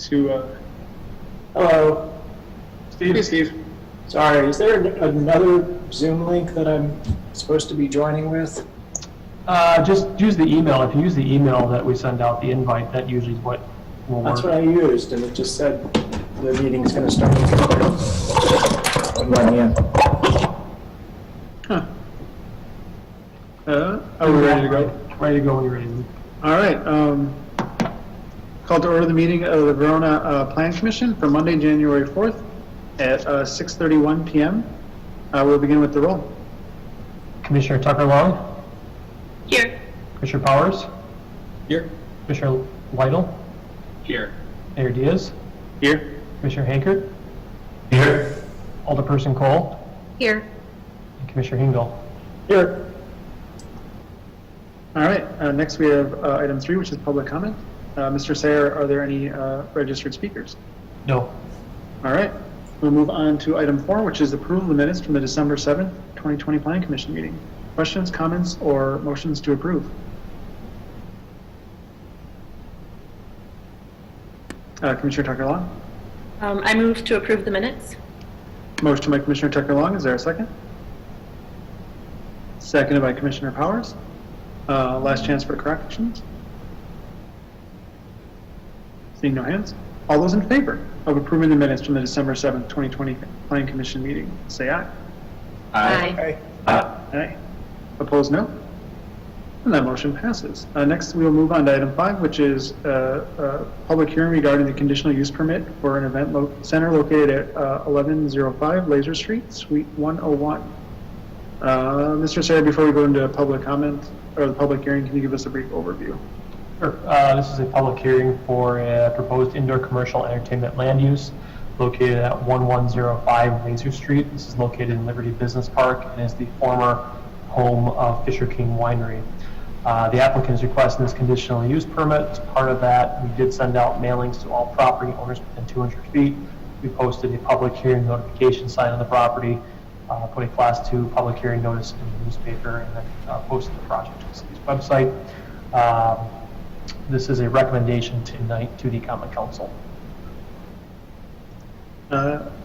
to Hello. Steve. Hey, Steve. Sorry, is there another Zoom link that I'm supposed to be joining with? Just use the email. If you use the email that we send out, the invite, that usually is what will work. That's what I used, and it just said the meeting's going to start. Let me in. Huh. Are we ready to go? Ready to go when you're ready. All right. Call to order the meeting of the Verona Plan Commission for Monday, January 4th at 6:31 p.m. We'll begin with the roll. Commissioner Tucker Long? Here. Commissioner Powers? Here. Commissioner Lytle? Here. Mayor Diaz? Here. Commissioner Hankert? Here. Alderperson Cole? Here. And Commissioner Hingle? Here. All right. Next we have item 3, which is public comment. Mr. Sayer, are there any registered speakers? No. All right. We'll move on to item 4, which is approval of the minutes from the December 7th, 2020 Planning Commission meeting. Questions, comments, or motions to approve? Commissioner Tucker Long. I move to approve the minutes. Motion by Commissioner Tucker Long. Is there a second? Seconded by Commissioner Powers. Last chance for corrections. Seeing no hands. All those in favor of approving the minutes from the December 7th, 2020 Planning Commission meeting, say aye. Aye. Aye. Opposed, no. And that motion passes. Next, we will move on to item 5, which is a public hearing regarding the conditional use permit for an event center located at 1105 Laser Street, Suite 101. Mr. Sayer, before we go into public comment or the public hearing, can you give us a brief overview? Sure. This is a public hearing for a proposed indoor commercial entertainment land use located at 1105 Laser Street. This is located in Liberty Business Park and is the former home of Fisher King Winery. The applicant is requesting this conditional use permit. As part of that, we did send out mailings to all property owners within 200 feet. We posted a public hearing notification sign on the property, put a Class 2 public hearing notice in the newspaper, and then posted the project to the city's website. This is a recommendation tonight to the Common Council.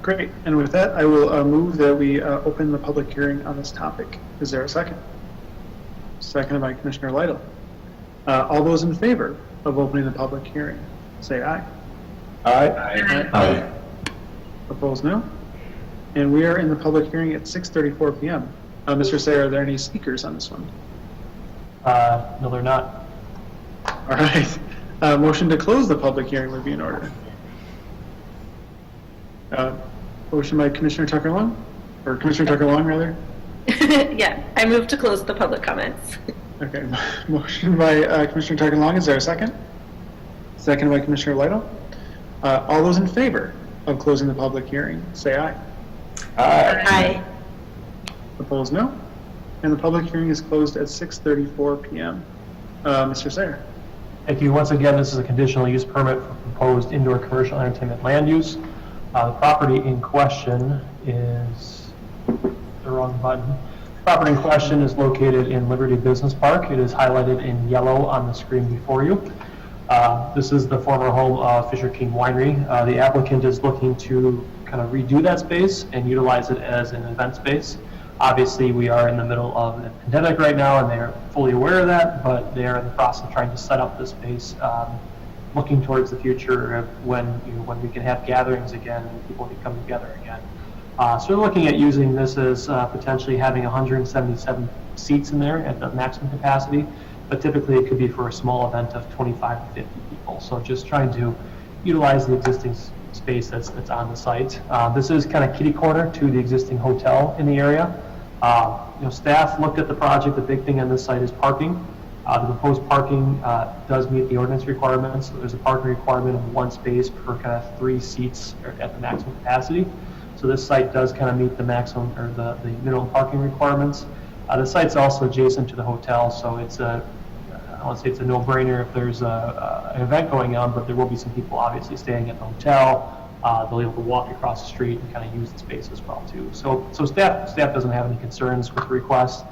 Great. And with that, I will move that we open the public hearing on this topic. Is there a second? Seconded by Commissioner Lytle. All those in favor of opening the public hearing, say aye. Aye. Aye. Opposed, no. And we are in the public hearing at 6:34 p.m. Mr. Sayer, are there any speakers on this one? No, they're not. All right. Motion to close the public hearing would be in order. Motion by Commissioner Tucker Long, or Commissioner Tucker Long, rather. Yeah, I move to close the public comments. Okay. Motion by Commissioner Tucker Long. Is there a second? Second by Commissioner Lytle. All those in favor of closing the public hearing, say aye. Aye. Opposed, no. And the public hearing is closed at 6:34 p.m. Mr. Sayer. Thank you. Once again, this is a conditional use permit for proposed indoor commercial entertainment land use. The property in question is the wrong button. The property in question is located in Liberty Business Park. It is highlighted in yellow on the screen before you. This is the former home of Fisher King Winery. The applicant is looking to kind of redo that space and utilize it as an event space. Obviously, we are in the middle of a pandemic right now, and they are fully aware of that, but they are in the process of trying to set up this space, looking towards the future of when we can have gatherings again and people can come together again. So we're looking at using this as potentially having 177 seats in there at the maximum capacity, but typically it could be for a small event of 25 to 50 people. So just trying to utilize the existing space that's on the site. This is kind of kitty corner to the existing hotel in the area. Staff looked at the project. The big thing on this site is parking. The proposed parking does meet the ordinance requirements. So there's a parking requirement of 1 space per kind of 3 seats at the maximum capacity. So this site does kind of meet the maximum or the minimum parking requirements. The site's also adjacent to the hotel, so it's I don't want to say it's a no-brainer if there's an event going on, but there will be some people obviously staying at the hotel. They'll be able to walk across the street and kind of use the space as well too. So staff doesn't have any concerns with the request.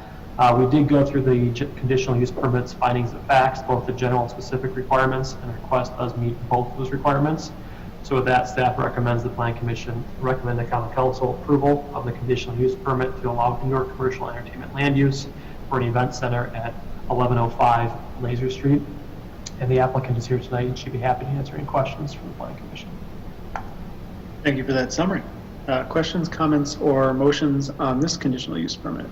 We did go through the conditional use permits findings of facts, both the general and specific requirements, and the request does meet both of those requirements. So with that, staff recommends the Plan Commission recommend the Common Council approval of the conditional use permit to allow indoor commercial entertainment land use for an event center at 1105 Laser Street. And the applicant is here tonight, and she'd be happy to answer any questions from the Plan Commission. Thank you for that summary. Questions, comments, or motions on this conditional use permit?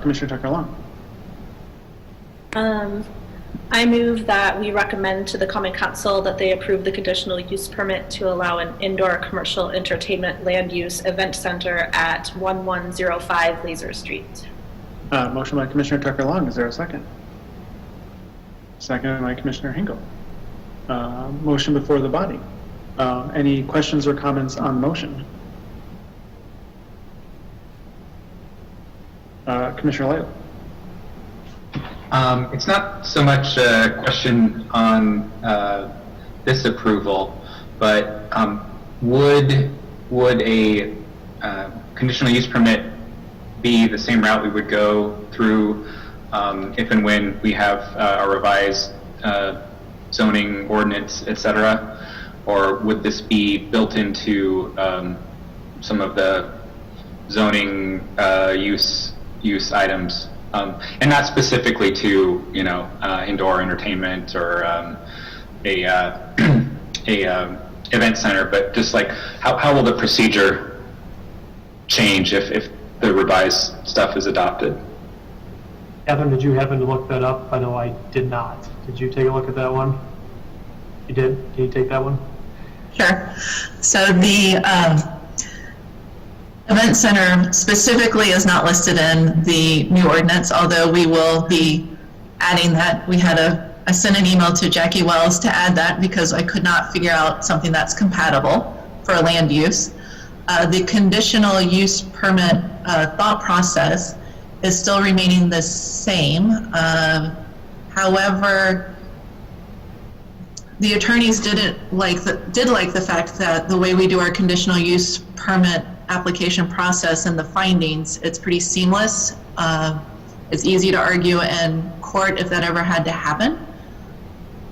Commissioner Tucker-Long. I move that we recommend to the Common Council that they approve the conditional use permit to allow an indoor commercial entertainment land use event center at 1105 Laser Street. Motion by Commissioner Tucker-Long. Is there a second? Second by Commissioner Hinkle. Motion before the body. Any questions or comments on the motion? Commissioner Layla. It's not so much a question on this approval, but would a conditional use permit be the same route we would go through if and when we have a revised zoning ordinance, et cetera? Or would this be built into some of the zoning use items? And not specifically to, indoor entertainment or a event center, but just like how will the procedure change if the revised stuff is adopted? Catherine, did you happen to look that up? I know I did not. Did you take a look at that one? You did? Can you take that one? Sure. So the event center specifically is not listed in the new ordinance, although we will be adding that. I sent an email to Jackie Wells to add that because I could not figure out something that's compatible for a land use. The conditional use permit thought process is still remaining the same. However, the attorneys did like the fact that the way we do our conditional use permit application process and the findings, it's pretty seamless. It's easy to argue in court if that ever had to happen.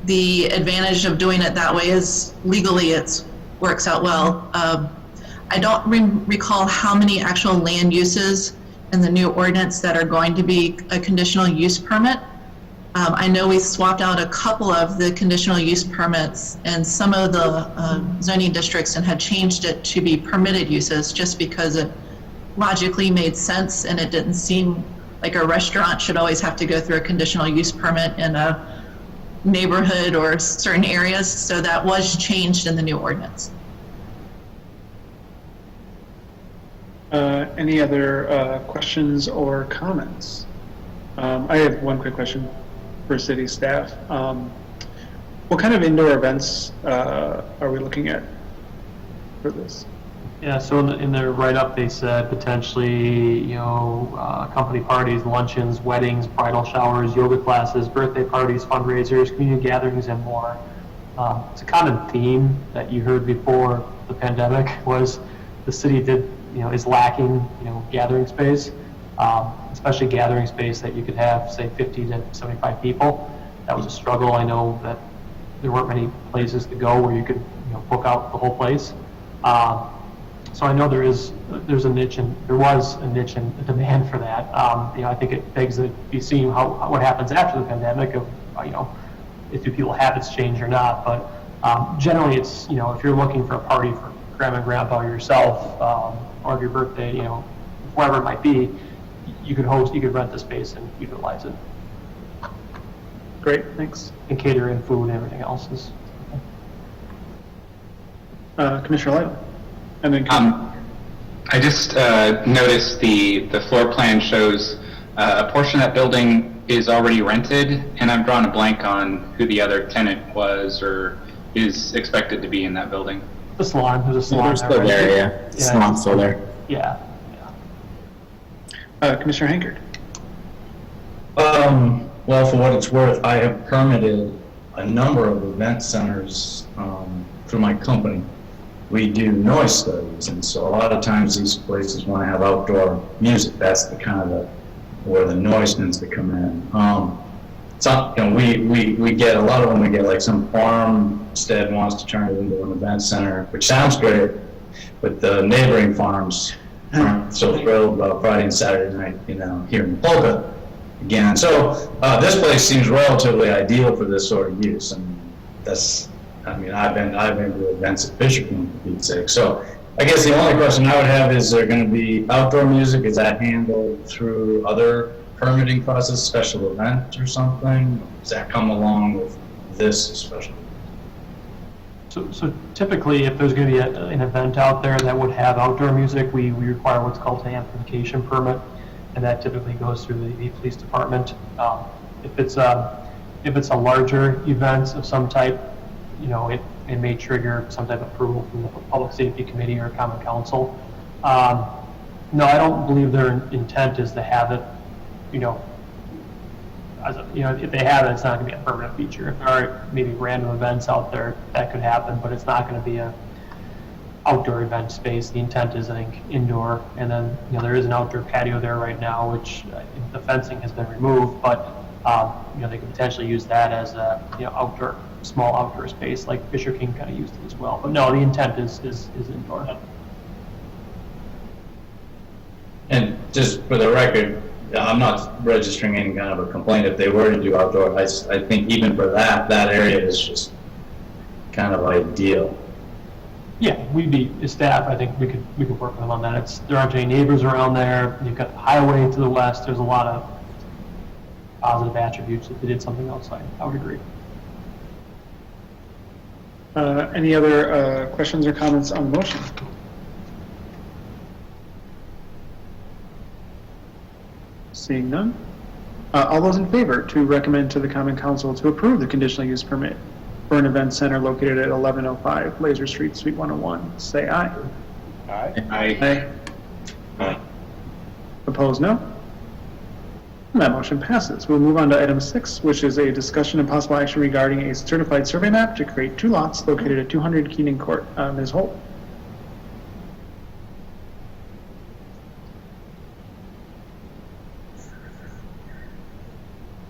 The advantage of doing it that way is legally it works out well. I don't recall how many actual land uses in the new ordinance that are going to be a conditional use permit. I know we swapped out a couple of the conditional use permits and some of the zoning districts and had changed it to be permitted uses just because it logically made sense and it didn't seem like a restaurant should always have to go through a conditional use permit in a neighborhood or certain areas. So that was changed in the new ordinance. Any other questions or comments? I have one quick question for city staff. What kind of indoor events are we looking at for this? Yeah, so in their write-up, they said potentially, company parties, luncheons, weddings, bridal showers, yoga classes, birthday parties, fundraisers, community gatherings, and more. It's a common theme that you heard before the pandemic was the city is lacking, gathering space, especially gathering space that you could have, say, 50 to 75 people. That was a struggle. I know that there weren't many places to go where you could, book out the whole place. So I know there's a niche, and there was a niche and a demand for that. I think it begs to be seen what happens after the pandemic of, if do people habits change or not. But generally, it's if you're looking for a party for grandma and grandpa or yourself, or your birthday, wherever it might be, you could rent the space and utilize it. Great, thanks. And cater in food and everything else is. Commissioner Layla. And then I just noticed the floor plan shows a portion of that building is already rented, and I'm drawing a blank on who the other tenant was or is expected to be in that building. The salon, there's a salon They're still there, yeah. The salon's still there. Yeah. Commissioner Hankard. Well, for what it's worth, I have permitted a number of event centers through my company. We do noise studies, and so a lot of times these places want to have outdoor music. That's the kind of where the noise tends to come in. some, we get a lot of them, we get like some farmstead wants to turn it into an event center, which sounds great, but the neighboring farms aren't so thrilled about Friday and Saturday night, here in Polka again. So, this place seems relatively ideal for this sort of use, and I've been to events at Fisher King, for Pete's sake. So, I guess the only question I would have is there going to be outdoor music? Is that handled through other permitting process, special event or something? Does that come along with this special? So typically, if there's going to be an event out there that would have outdoor music, we require what's called an amplification permit, and that typically goes through the police department. If it's a larger event of some type, it may trigger some type of approval from the Public Safety Committee or Common Council. No, I don't believe their intent is to have it, if they have it, it's not going to be a permanent feature. If there are maybe random events out there, that could happen, but it's not going to be a outdoor event space. The intent is, I think, indoor, and then, there is an outdoor patio there right now, which the fencing has been removed, but, they could potentially use that as a, small outdoor space, like Fisher King kind of used it as well. But no, the intent is indoor. And just for the record, I'm not registering any kind of a complaint if they were to do outdoor. I think even for that area is just kind of ideal. Yeah, as staff, I think we could work with them on that. There aren't any neighbors around there. You've got the highway to the west. There's a lot of positive attributes if they did something outside. I would agree. Any other questions or comments on the motion? Seeing none. All those in favor to recommend to the Common Council to approve the conditional use permit for an event center located at 1105 Laser Street, Suite 101, say aye. Aye. Aye. Opposed, no? And that motion passes. We'll move on to item 6, which is a discussion and possible action regarding a certified survey map to create 2 lots located at 200 Keenan Court. Ms. Holt.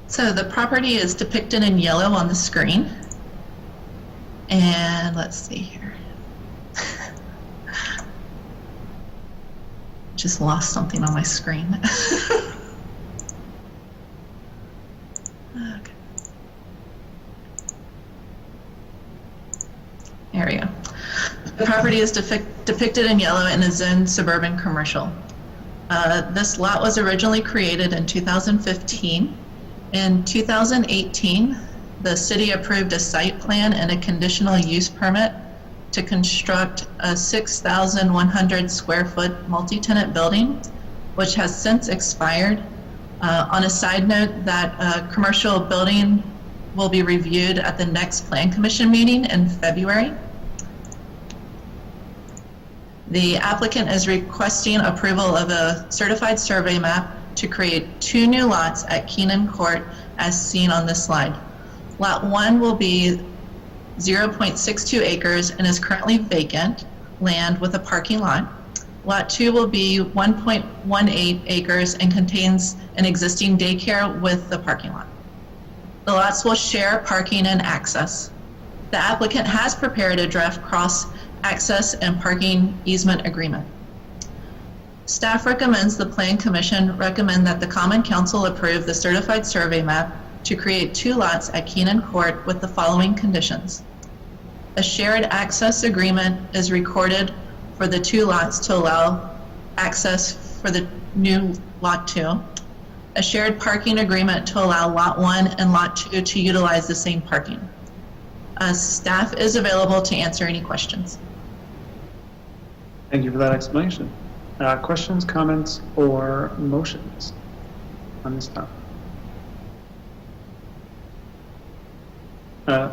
So the property is depicted in yellow on the screen. And let's see here. Just lost something on my screen. Okay. There we go. The property is depicted in yellow and is in suburban commercial. This lot was originally created in 2015. In 2018, the city approved a site plan and a conditional use permit to construct a 6,100 square foot multi-tenant building, which has since expired. On a side note, that commercial building will be reviewed at the next Plan Commission meeting in February. The applicant is requesting approval of a certified survey map to create 2 new lots at Keenan Court as seen on this slide. Lot 1 will be 0.62 acres and is currently vacant land with a parking lot. Lot 2 will be 1.18 acres and contains an existing daycare with the parking lot. The lots will share parking and access. The applicant has prepared a draft cross-access and parking easement agreement. Staff recommends the Plan Commission recommend that the Common Council approve the certified survey map to create 2 lots at Keenan Court with the following conditions. A shared access agreement is recorded for the 2 lots to allow access for the new Lot 2. A shared parking agreement to allow Lot 1 and Lot 2 to utilize the same parking. Staff is available to answer any questions. Thank you for that explanation. Questions, comments, or motions on this topic?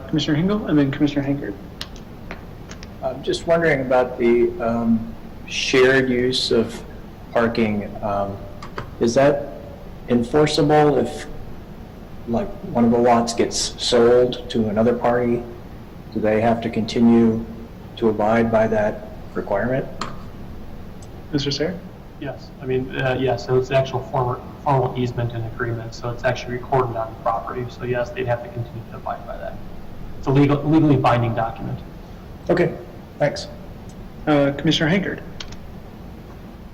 Commissioner Hingle and then Commissioner Hankard. I'm just wondering about the shared use of parking. Is that enforceable if, like, one of the lots gets sold to another party? Do they have to continue to abide by that requirement? Mr. Sayre? Yes, I mean, yes, so it's actual formal easement and agreement, so it's actually recorded on the property. So yes, they'd have to continue to abide by that. It's a legally binding document. Okay, thanks. Commissioner Hankard.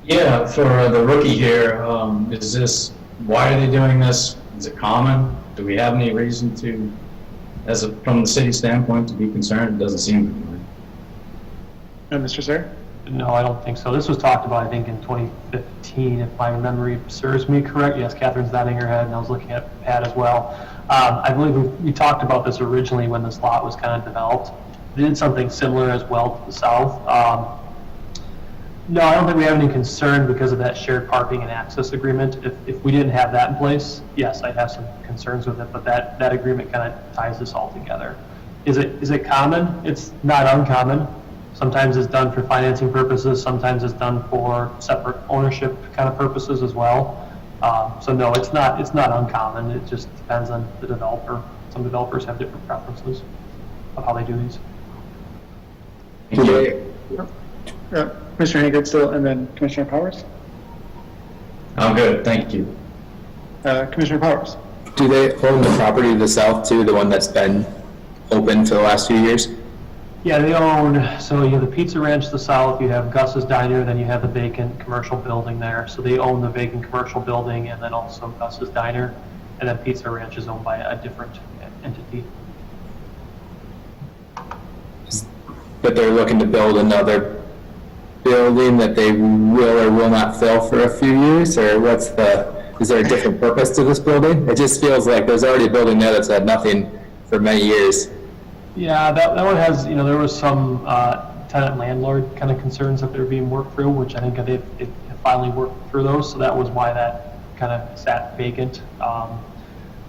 Yeah, for the rookie here, is this, why are they doing this? Is it common? Do we have any reason to, from the city standpoint, to be concerned? It doesn't seem to be. Mr. Sayer? No, I don't think so. This was talked about, I think, in 2015, if my memory serves me correct. Yes, Catherine's nodding her head, and I was looking at Pat as well. I believe we talked about this originally when this lot was kind of developed. They did something similar as well to the south. No, I don't think we have any concern because of that shared parking and access agreement. If we didn't have that in place, yes, I'd have some concerns with it, but that agreement kind of ties this all together. Is it common? It's not uncommon. Sometimes it's done for financing purposes, sometimes it's done for separate ownership kind of purposes as well. So no, it's not uncommon. It just depends on the developer. Some developers have different preferences of how they do these. Commissioner Hankard still, and then Commissioner Powers? I'm good, thank you. Commissioner Powers? Do they own the property to the south too, the one that's been open for the last few years? Yeah, they own, so you have the Pizza Ranch to the south, you have Gus's Diner, then you have the vacant commercial building there. So they own the vacant commercial building and then also Gus's Diner, and then Pizza Ranch is owned by a different entity. But they're looking to build another building that they will or will not fill for a few years, or is there a different purpose to this building? It just feels like there's already a building there that's had nothing for many years. Yeah, that one has, there was some tenant landlord kind of concerns that they're being worked through, which I think they've finally worked through those, so that was why that kind of sat vacant.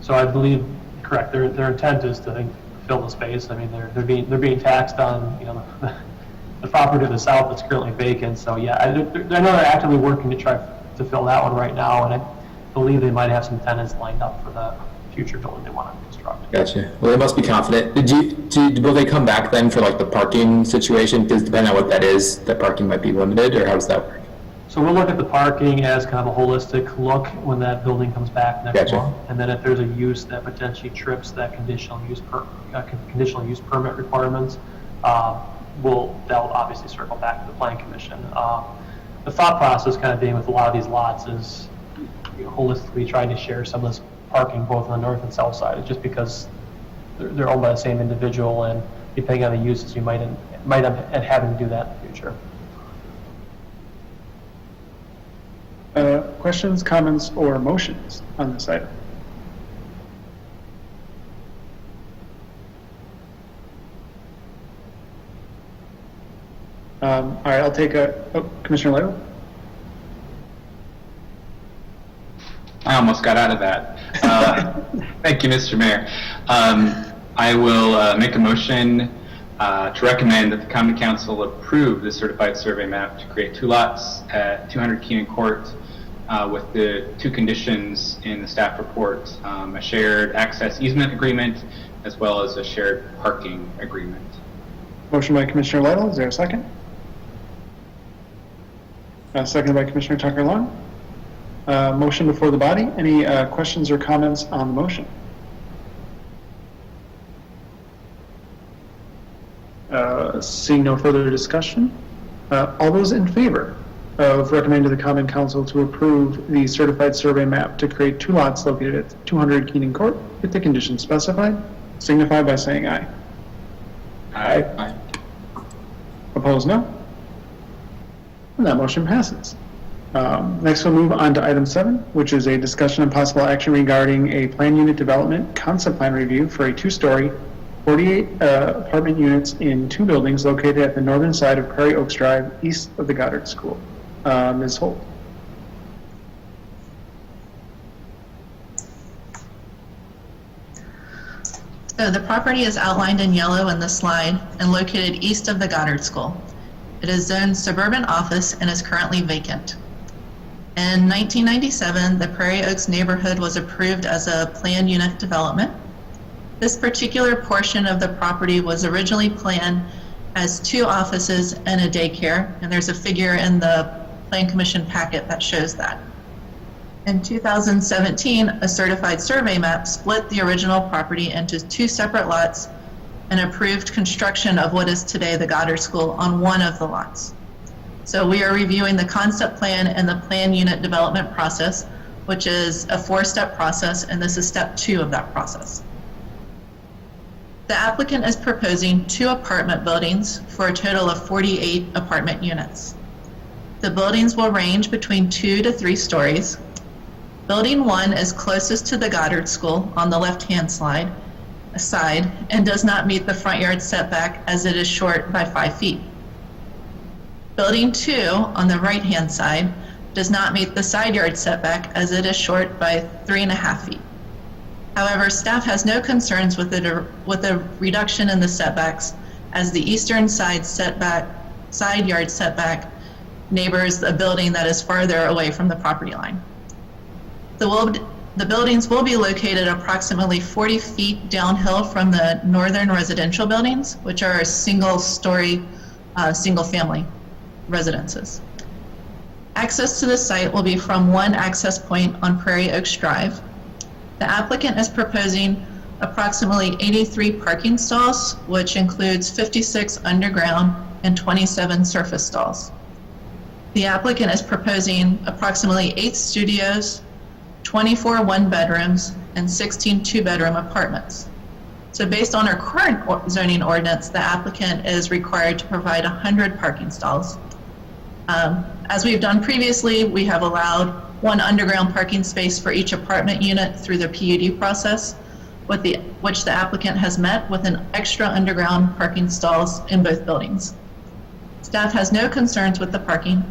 So I believe, correct, their intent is to fill the space. I mean, they're being taxed on, the property to the south that's currently vacant, so yeah, I know they're actively working to try to fill that one right now, and I believe they might have some tenants lined up for the future building they want to construct. Gotcha. Well, they must be confident. Will they come back then for like the parking situation? Because depending on what that is, the parking might be limited, or how does that work? So we'll look at the parking as kind of a holistic look when that building comes back next Gotcha. month. And then if there's a use that potentially trips that conditional use permit requirements, they'll obviously circle back to the Planning Commission. The thought process kind of being with a lot of these lots is holistically trying to share some of this parking both on the north and south side, just because they're owned by the same individual, and depending on the uses, you might end up having to do that in the future. Questions, comments, or motions on this item? All right, I'll take Commissioner Lytle? I almost got out of that. Thank you, Mr. Mayor. I will make a motion to recommend that the Common Council approve the certified survey map to create two lots at 200 Keenan Court with the two conditions in the staff report, a shared access easement agreement as well as a shared parking agreement. Motion by Commissioner Lytle, is there a second? Seconded by Commissioner Tucker Long. Motion before the body. Any questions or comments on the motion? Seeing no further discussion, all those in favor of recommending to the Common Council to approve the certified survey map to create two lots located at 200 Keenan Court with the conditions specified, signify by saying aye. Aye. Opposed, no? And that motion passes. Next, we'll move on to item 7, which is a discussion and possible action regarding a plan unit development concept plan review for a 2-story, 48 apartment units in 2 buildings located at the northern side of Prairie Oaks Drive, east of the Goddard School. Ms. Holt. So the property is outlined in yellow in the slide and located east of the Goddard School. It is zoned suburban office and is currently vacant. In 1997, the Prairie Oaks neighborhood was approved as a planned unit development. This particular portion of the property was originally planned as 2 offices and a daycare, and there's a figure in the Plan Commission packet that shows that. In 2017, a certified survey map split the original property into 2 separate lots and approved construction of what is today the Goddard School on one of the lots. So we are reviewing the concept plan and the plan unit development process, which is a 4-step process, and this is step 2 of that process. The applicant is proposing 2 apartment buildings for a total of 48 apartment units. The buildings will range between 2 to 3 stories. Building 1 is closest to the Goddard School on the left-hand side and does not meet the front yard setback as it is short by 5 feet. Building 2 on the right-hand side does not meet the side yard setback as it is short by 3.5 feet. However, staff has no concerns with the reduction in the setbacks, as the eastern side yard setback neighbors a building that is farther away from the property line. The buildings will be located approximately 40 feet downhill from the northern residential buildings, which are single-story, single-family residences. Access to the site will be from one access point on Prairie Oaks Drive. The applicant is proposing approximately 83 parking stalls, which includes 56 underground and 27 surface stalls. The applicant is proposing approximately 8 studios, 24 one-bedrooms, and 16 2-bedroom apartments. So based on our current zoning ordinance, the applicant is required to provide 100 parking stalls. As we've done previously, we have allowed 1 underground parking space for each apartment unit through the PUD process, which the applicant has met with an extra underground parking stalls in both buildings. Staff has no concerns with the parking.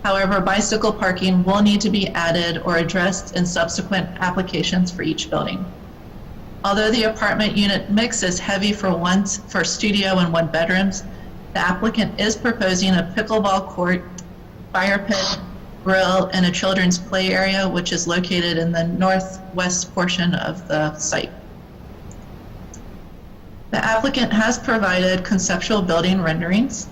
However, bicycle parking will need to be added or addressed in subsequent applications for each building. Although the apartment unit mix is heavy for studio and 1-bedrooms, the applicant is proposing a pickleball court, fire pit, grill, and a children's play area, which is located in the northwest portion of the site. The applicant has provided conceptual building renderings.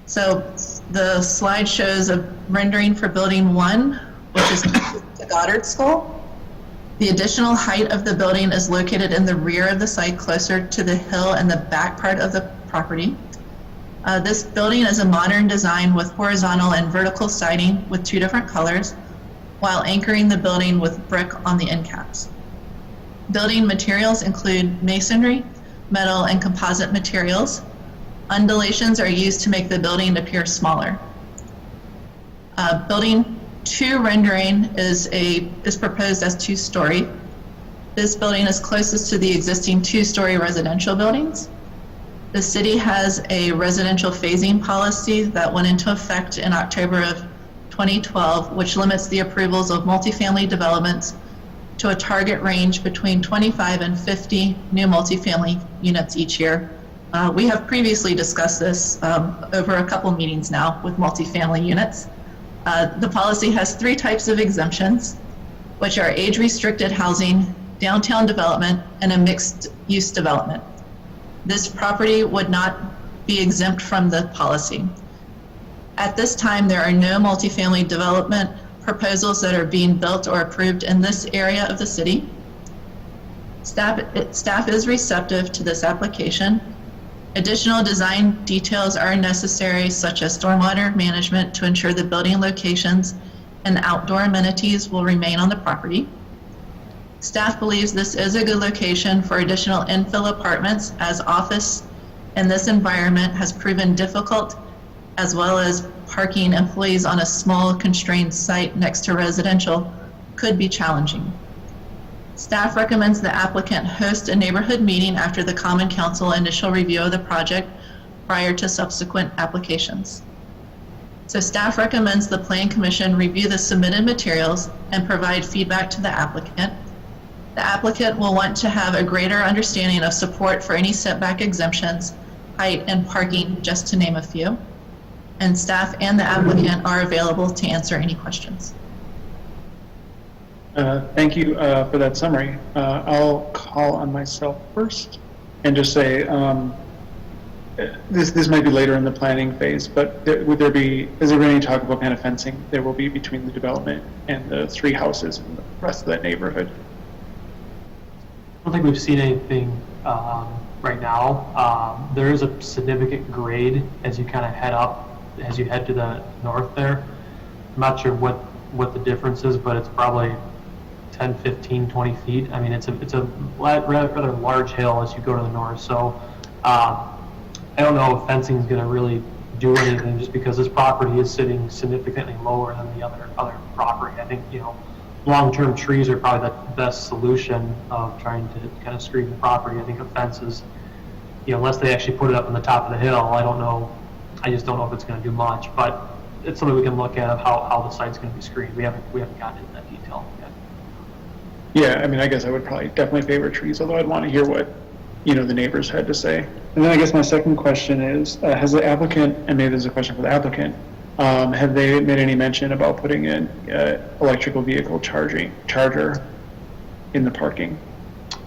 So the slide shows a rendering for building 1, which is the Goddard School. The additional height of the building is located in the rear of the site, closer to the hill and the back part of the property. This building is a modern design with horizontal and vertical siding with 2 different colors, while anchoring the building with brick on the end caps. Building materials include masonry, metal, and composite materials. Undulations are used to make the building appear smaller. Building 2 rendering is proposed as 2-story. This building is closest to the existing 2-story residential buildings. The city has a residential phasing policy that went into effect in October of 2012, which limits the approvals of multifamily developments to a target range between 25 and 50 new multifamily units each year. We have previously discussed this over a couple meetings now with multifamily units. The policy has 3 types of exemptions, which are age-restricted housing, downtown development, and a mixed-use development. This property would not be exempt from the policy. At this time, there are no multifamily development proposals that are being built or approved in this area of the city. Staff is receptive to this application. Additional design details are necessary, such as stormwater management, to ensure the building locations and outdoor amenities will remain on the property. Staff believes this is a good location for additional infill apartments, as office in this environment has proven difficult, as well as parking employees on a small constrained site next to residential could be challenging. Staff recommends the applicant host a neighborhood meeting after the Common Council initial review of the project prior to subsequent applications. So staff recommends the Plan Commission review the submitted materials and provide feedback to the applicant. The applicant will want to have a greater understanding of support for any setback exemptions, height, and parking, just to name a few. And staff and the applicant are available to answer any questions. Thank you for that summary. I'll call on myself first and just say, this might be later in the planning phase, but is there any talk about kind of fencing there will be between the development and the 3 houses and the rest of that neighborhood? I don't think we've seen anything right now. There is a significant grade as you kind of as you head to the north there. I'm not sure what the difference is, but it's probably 10, 15, 20 feet. I mean, it's a rather large hill as you go to the north. So I don't know if fencing is going to really do anything, just because this property is sitting significantly lower than the other property. I think, long-term trees are probably the best solution of trying to kind of screen the property. I think a fence is, unless they actually put it up on the top of the hill, I just don't know if it's going to do much, but it's something we can look at of how the site's going to be screened. We haven't gotten into that detail yet. Yeah, I mean, I guess I would probably definitely favor trees, although I'd want to hear what, the neighbors had to say. And then I guess my second question is, has the applicant, and maybe there's a question for the applicant, have they made any mention about putting in electrical vehicle charger in the parking?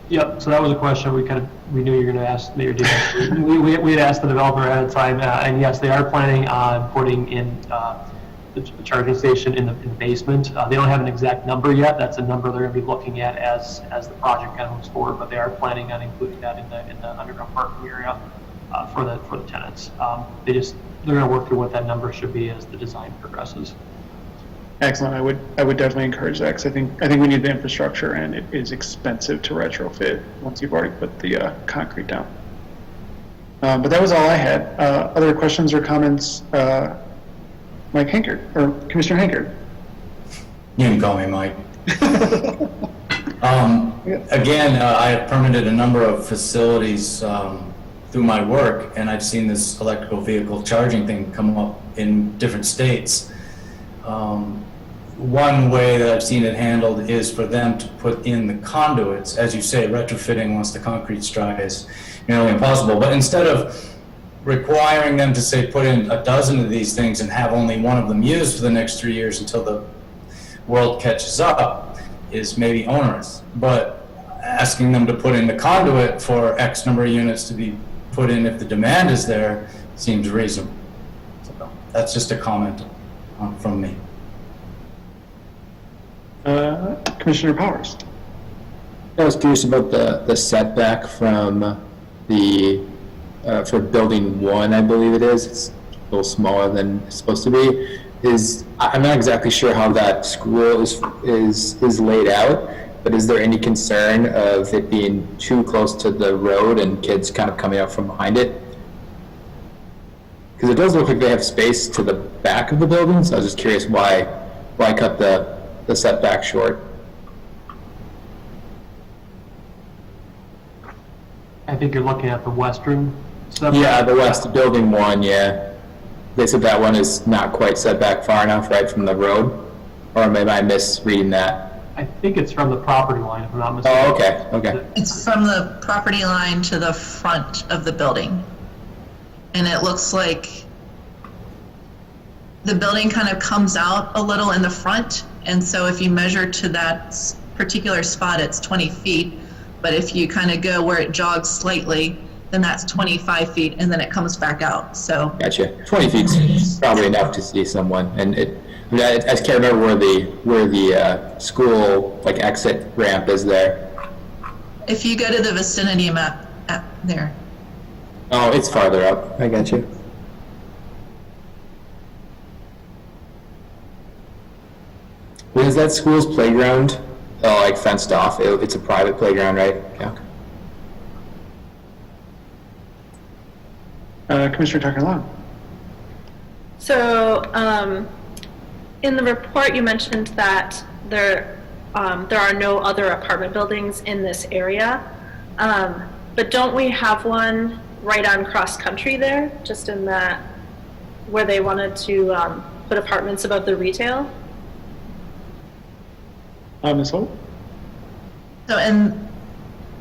Yep, so that was a question we knew you were going to ask, Mayor Davis. we had asked the developer ahead of time, and yes, they are planning on putting in the charging station in the basement. They don't have an exact number yet. That's a number they're going to be looking at as the project kind of moves forward, but they are planning on including that in the underground parking area for the tenants. They're going to work through what that number should be as the design progresses. Excellent. I would definitely encourage that, because I think we need the infrastructure, and it is expensive to retrofit once you've already put the concrete down. But that was all I had. Other questions or comments? Mike Hankard, or Commissioner Hankard? You can call me Mike. Again, I have permitted a number of facilities through my work, and I've seen this electrical vehicle charging thing come up in different states. One way that I've seen it handled is for them to put in the conduits. As you say, retrofitting once the concrete's dry is nearly impossible. But instead of requiring them to, say, put in a dozen of these things and have only one of them used for the next 3 years until the world catches up is maybe onerous. But asking them to put in the conduit for X number of units to be put in if the demand is there seems reasonable. So that's just a comment from me. Commissioner Powers? I was curious about the setback from for building 1, I believe it is. It's a little smaller than it's supposed to be. I'm not exactly sure how that school is laid out, but is there any concern of it being too close to the road and kids kind of coming up from behind it? Because it does look like they have space to the back of the building, so I was just curious why cut the setback short. I think you're looking at the western setback. Yeah, the west building 1, yeah. They said that one is not quite set back far enough, right, from the road? Or maybe I misreading that? I think it's from the property line, if I'm not mistaken. Oh, okay. It's from the property line to the front of the building. And it looks like the building kind of comes out a little in the front. And so if you measure to that particular spot, it's 20 feet. But if you kind of go where it jogs slightly, then that's 25 feet, and then it comes back out. So Gotcha. 20 feet's probably enough to see someone, and I just can't remember where the school exit ramp is there. if you go to the vicinity map there. Oh, it's farther up. I got you. Is that school's playground fenced off? It's a private playground, right? Yeah. Commissioner Tucker-Long. So, in the report, you mentioned that there are no other apartment buildings in this area, but don't we have one right on Cross Country there, just in that, where they wanted to put apartments above the retail? Ms. Holt? So in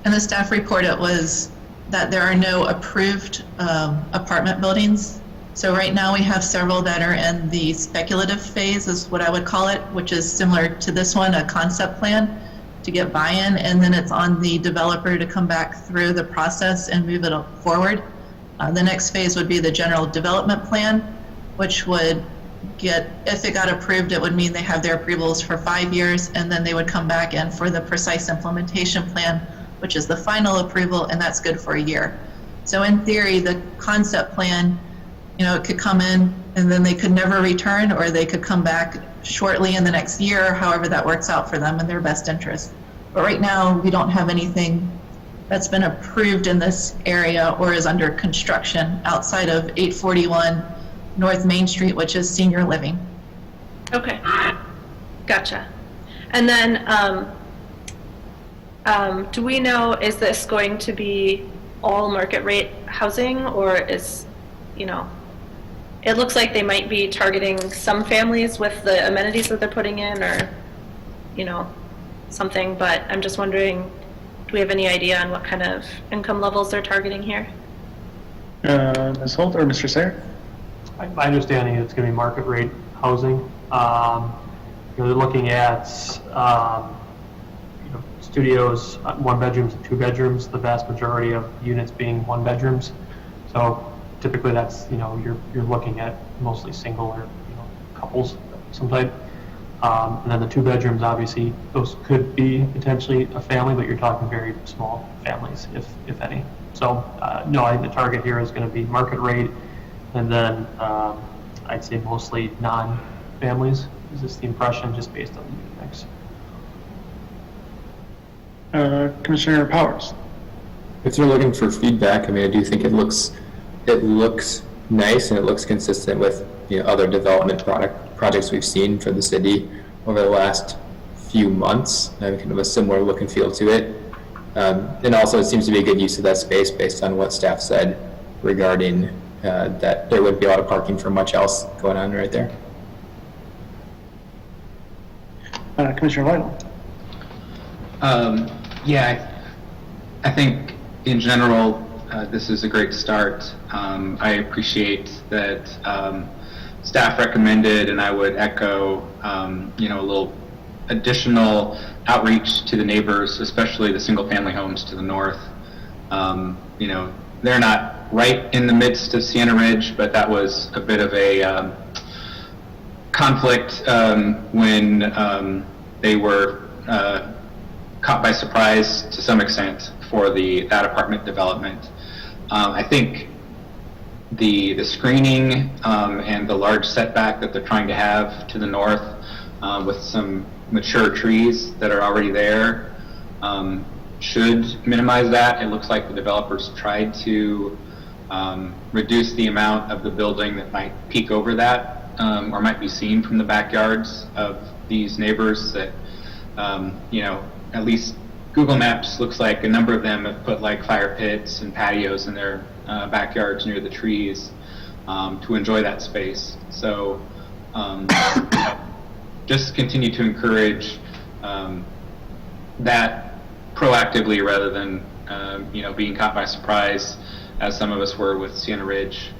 the staff report, it was that there are no approved apartment buildings. So right now we have several that are in the speculative phase, is what I would call it, which is similar to this one, a concept plan to get buy-in, and then it's on the developer to come back through the process and move it forward. The next phase would be the general development plan, which would get, if it got approved, it would mean they have their approvals for 5 years, and then they would come back in for the precise implementation plan, which is the final approval, and that's good for a year. So in theory, the concept plan, it could come in and then they could never return, or they could come back shortly in the next year, however that works out for them in their best interest. But right now, we don't have anything that's been approved in this area or is under construction outside of 841 North Main Street, which is senior living. Okay, gotcha. And then, do we know, is this going to be all market rate housing, or is, it looks like they might be targeting some families with the amenities that they're putting in, or, something, but I'm just wondering, do we have any idea on what kind of income levels they're targeting here? Ms. Holt or Mr. Sayer? My understanding is it's going to be market rate housing. They're looking at studios, 1 bedrooms and 2 bedrooms, the vast majority of units being 1 bedrooms. So typically that's, you're looking at mostly single or, couples of some type. And then the 2 bedrooms, obviously, those could be potentially a family, but you're talking very small families, if any. So no, I think the target here is going to be market rate, and then I'd say mostly non-families. Is this the impression, just based on the unit mix? Commissioner Powers? If you're looking for feedback, I do think it looks nice, and it looks consistent with other development projects we've seen for the city over the last few months. Kind of a similar look and feel to it, and also it seems to be a good use of that space based on what staff said regarding that there wouldn't be a lot of parking for much else going on right there. Commissioner Lytle? Yeah, I think in general, this is a great start. I appreciate that staff recommended, and I would echo, a little additional outreach to the neighbors, especially the single-family homes to the north. They're not right in the midst of Sienna Ridge, but that was a bit of a conflict when they were caught by surprise to some extent for that apartment development. I think the screening and the large setback that they're trying to have to the north with some mature trees that are already there should minimize that. It looks like the developers tried to reduce the amount of the building that might peek over that or might be seen from the backyards of these neighbors that, at least Google Maps looks like a number of them have put like fire pits and patios in their backyards near the trees to enjoy that space. So just continue to encourage that proactively rather than being caught by surprise as some of us were with Sienna Ridge.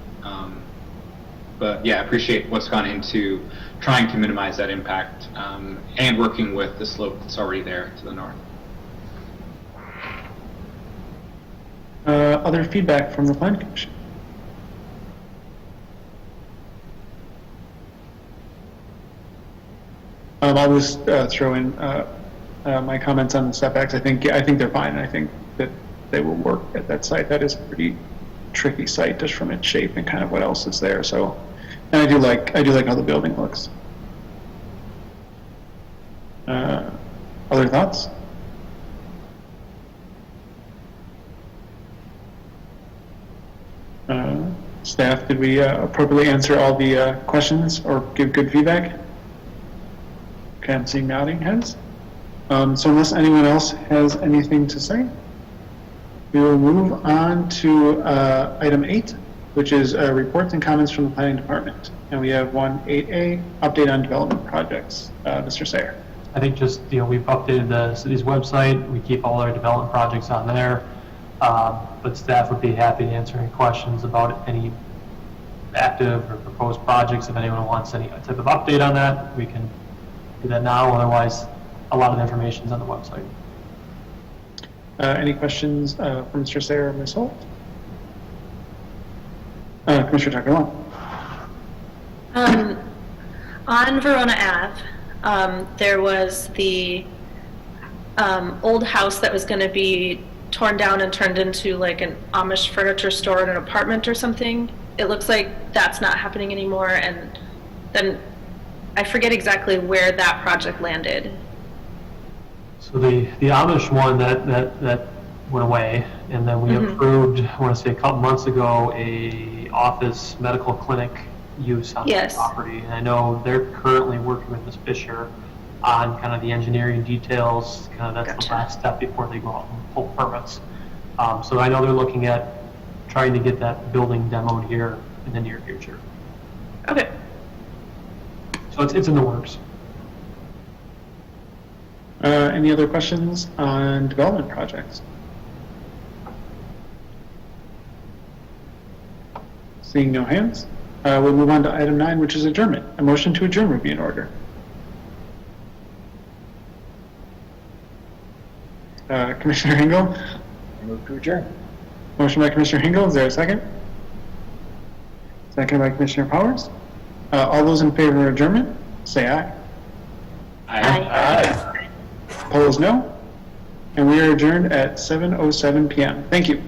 But yeah, I appreciate what's gone into trying to minimize that impact and working with the slope that's already there to the north. Other feedback from the Planning Commission? I'll just throw in my comments on the setbacks. I think they're fine. I think that they will work at that site. That is a pretty tricky site just from its shape and kind of what else is there. So, and I do like how the building looks. Other thoughts? Staff, did we appropriately answer all the questions or give good feedback? Okay, I'm seeing nodding heads. So unless anyone else has anything to say, we will move on to item 8, which is reports and comments from the Planning Department. And we have 8A, update on development projects. Mr. Sayer. I think just, we've updated the city's website. We keep all our development projects on there. But staff would be happy to answer any questions about any active or proposed projects. If anyone wants any type of update on that, we can do that now. Otherwise, a lot of the information is on the website. Any questions from Mr. Sayer or Ms. Holt? Commissioner Tucker Long. On Verona Ave, there was the old house that was going to be torn down and turned into like an Amish furniture store and an apartment or something. It looks like that's not happening anymore, and then I forget exactly where that project landed. So the Amish one, that went away, and then we approved, I want to say a couple months ago, a office medical clinic use on the Yes. property. And I know they're currently working with Ms. Fisher on kind of the engineering details, kind of that's the Gotcha. last step before they go out and pull permits. So I know they're looking at trying to get that building demoed here in the near future. Okay. So it's in the works. Any other questions on development projects? Seeing no hands, we'll move on to item 9, which is adjournment. A motion to adjourn would be in order. Commissioner Hingle, Move to adjourn. motion by Commissioner Hingle, is there a second? Second by Commissioner Powers. All those in favor of adjournment, say aye. Aye. Opposed, no. And we are adjourned at 7:07 PM. Thank you.